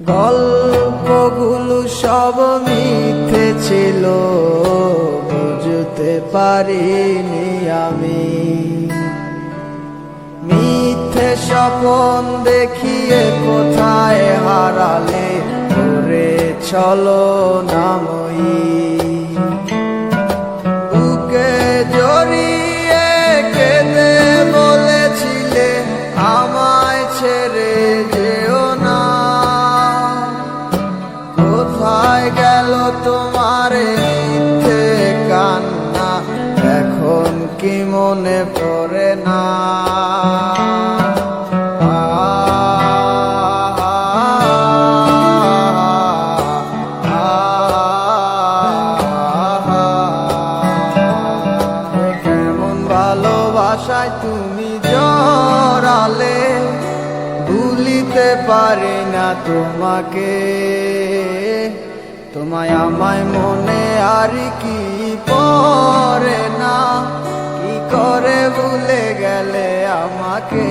গল্পগুলো সব মিথ্যে ছিল, বুঝতে পারিনি আমি। মিথ্যে স্বপ্ন দেখিয়ে কোথায় হারালে ওরে ছলনাময়ী। বুকে জড়িয়ে কেঁদে বলেছিলে আমায় ছেড়ে যেও না। কোথায় গেল তোমার মিথ্যে কান্না, এখন কি মনে পড়ে না? কেমন ভালোবাসায় তুমি জড়ালে, ভুলিতে পারি না তোমাকে। তোমায় আমায় মনে আর কি পড়ে না, কি করে ভুলে গেলে আমাকে।